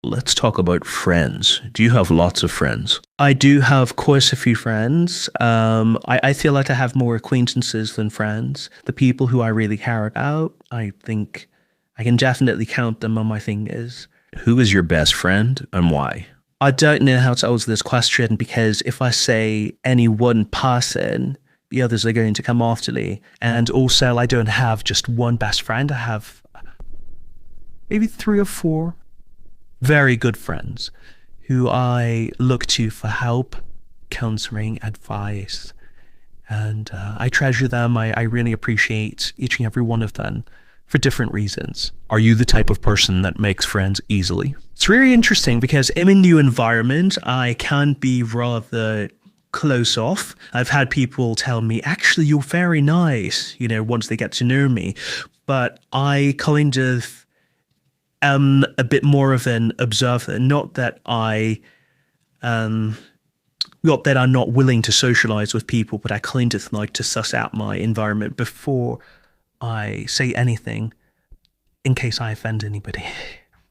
Let's talk about friends. Do you have lots of friends? I do have quite a few friends. I feel like I have more acquaintances than friends. The people who I really care about, I think I can definitely count them on my fingers. Who is your best friend and why? I don't know how to answer this question because if I say any one person, the others are going to come after me. And also, I don't have just one best friend. I have maybe 3 or 4 very good friends who I look to for help, counseling, advice. And I treasure them. I really appreciate each and every one of them for different reasons. Are you the type of person that makes friends easily? It's really interesting because in a new environment, I can be rather close off. I've had people tell me, actually, you're very nice, once they get to know me. But I kind of am a bit more of an observer. Not that I'm not willing to socialize with people, but I kind of like to suss out my environment before I say anything in case I offend anybody.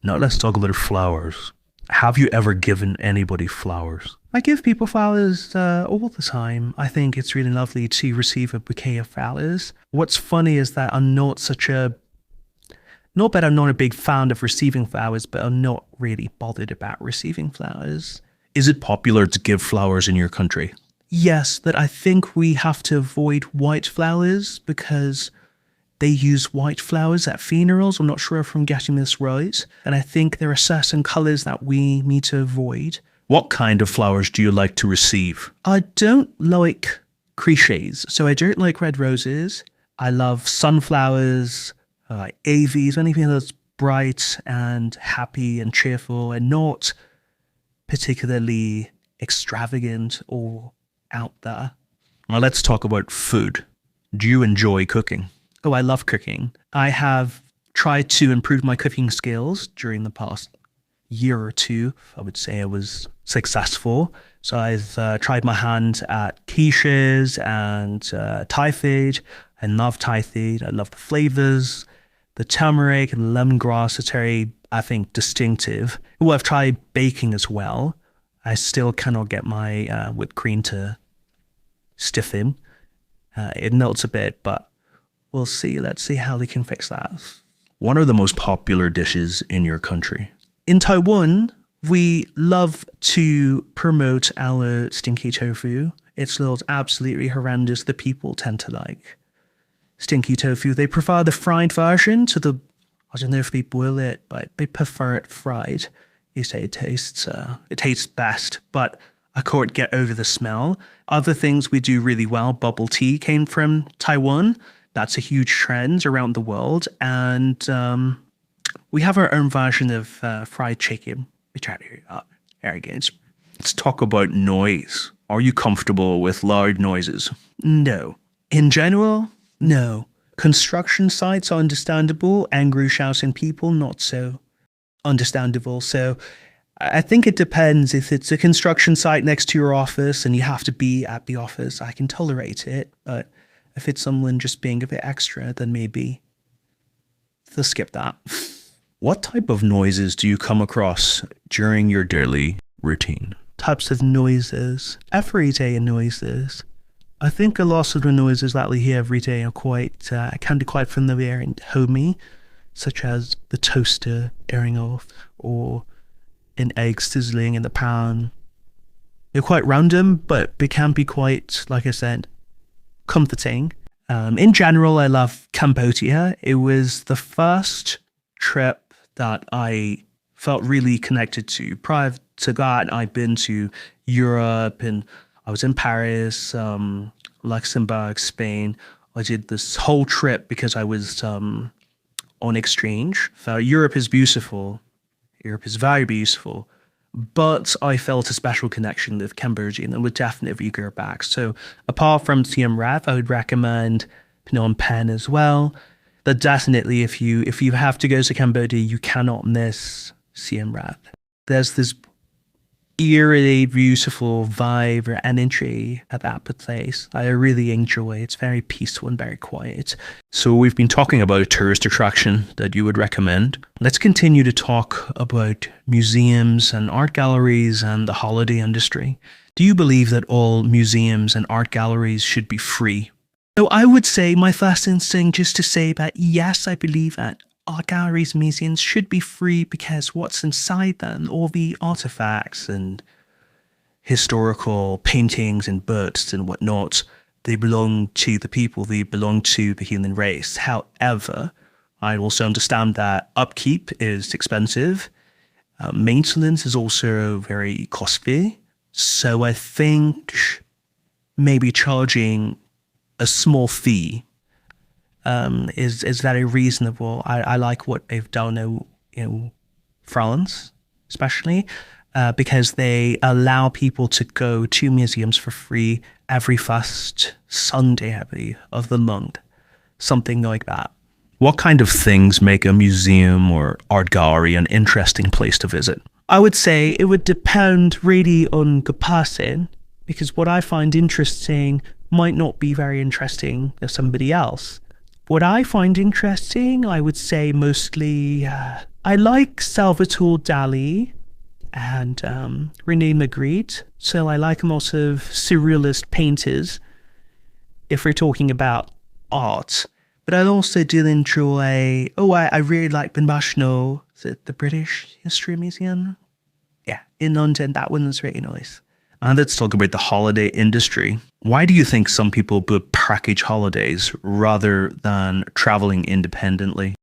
Now let's talk about flowers. Have you ever given anybody flowers? I give people flowers all the time. I think it's really lovely to receive a bouquet of flowers. What's funny is that not that I'm not a big fan of receiving flowers, but I'm not really bothered about receiving flowers. Is it popular to give flowers in your country? Yes, but I think we have to avoid white flowers because they use white flowers at funerals. I'm not sure if I'm getting this right. And I think there are certain colors that we need to avoid. What kind of flowers do you like to receive? I don't like cliches. So I don't like red roses. I love sunflowers, AVs, anything that's bright and happy and cheerful and not particularly extravagant or out there. Now let's talk about food. Do you enjoy cooking? Oh, I love cooking. I have tried to improve my cooking skills during the past year or 2. I would say I was successful. So I've tried my hand at quiches and Thai food. I love Thai food. I love the flavors. The turmeric and lemongrass is very, I think, distinctive. Well, I've tried baking as well. I still cannot get my whipped cream to stiffen. It melts a bit, but we'll see. Let's see how they can fix that. What are the most popular dishes in your country? In Taiwan, we love to promote our stinky tofu. It's not absolutely horrendous. The people tend to like stinky tofu. They prefer the fried version to the, I don't know if they boil it, but they prefer it fried. You say it tastes best, but I can't get over the smell. Other things we do really well, bubble tea came from Taiwan. That's a huge trend around the world. And we have our own version of fried chicken. We try to very good. Let's talk about noise. Are you comfortable with loud noises? No. In general, no. Construction sites are understandable. Angry shouting people, not so understandable. So I think it depends. If it's a construction site next to your office and you have to be at the office, I can tolerate it. But if it's someone just being a bit extra, then maybe they'll skip that. What type of noises do you come across during your daily routine? Types of noises, everyday noises. I think a lot of the noises that we hear every day are can be quite familiar and homey, such as the toaster airing off or an egg sizzling in the pan. They're quite random, but they can be quite, like I said, comforting. In general, I love Cambodia. It was the first trip that I felt really connected to. Prior to that, I'd been to Europe and I was in Paris, Luxembourg, Spain. I did this whole trip because I was on exchange. Europe is beautiful. Europe is very beautiful. But I felt a special connection with Cambodia and would definitely go back. So apart from Siem Reap, I would recommend Phnom Penh as well. But definitely, if you have to go to Cambodia, you cannot miss Siem Reap. There's this eerily beautiful vibe or energy at that place. I really enjoy it. It's very peaceful and very quiet. So we've been talking about a tourist attraction that you would recommend. Let's continue to talk about museums and art galleries and the holiday industry. Do you believe that all museums and art galleries should be free? So I would say my first instinct is to say that yes, I believe that art galleries and museums should be free because what's inside them, all the artifacts and historical paintings and books and whatnot, they belong to the people, they belong to the human race. However, I also understand that upkeep is expensive. Maintenance is also very costly. So I think maybe charging a small fee is very reasonable. I like what they've done in France, especially because they allow people to go to museums for free every first Sunday of the month, something like that. What kind of things make a museum or art gallery an interesting place to visit? I would say it would depend really on the person, because what I find interesting might not be very interesting to somebody else. What I find interesting, I would say mostly, I like Salvatore Dali and René Magritte. So I like a lot of surrealist painters, if we're talking about art. But I also do enjoy, I really like the National, is it the British History Museum? Yeah, in London, that one was really nice. And let's talk about the holiday industry. Why do you think some people book package holidays rather than traveling independently?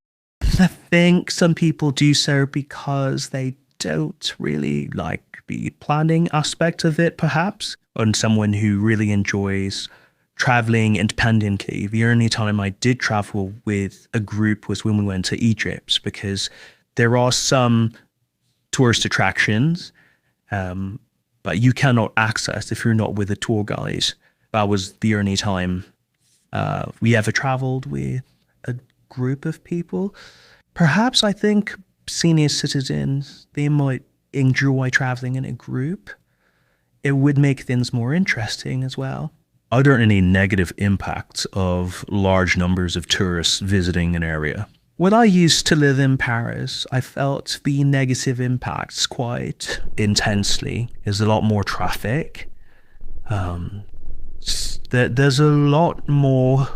I think some people do so because they don't really like the planning aspect of it, perhaps. And someone who really enjoys traveling independently. The only time I did travel with a group was when we went to Egypt, because there are some tourist attractions, but you cannot access if you're not with a tour guide. That was the only time we ever traveled with a group of people. Perhaps I think senior citizens, they might enjoy traveling in a group. It would make things more interesting as well. Are there any negative impacts of large numbers of tourists visiting an area? When I used to live in Paris, I felt the negative impacts quite intensely. There's a lot more traffic. There's a lot more,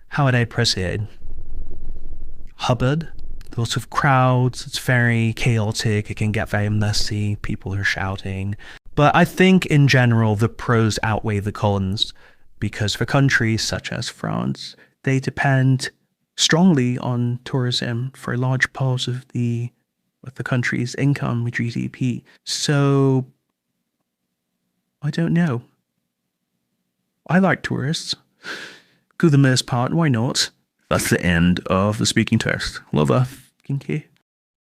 how would I press it? Hubbub. Lots of crowds. It's very chaotic. It can get very messy. People are shouting. But I think in general, the pros outweigh the cons, because for countries such as France, they depend strongly on tourism for a large part of the country's income, GDP. So I don't know. I like tourists. For the most part, why not? That's the end of the speaking test. Love her. Thank you.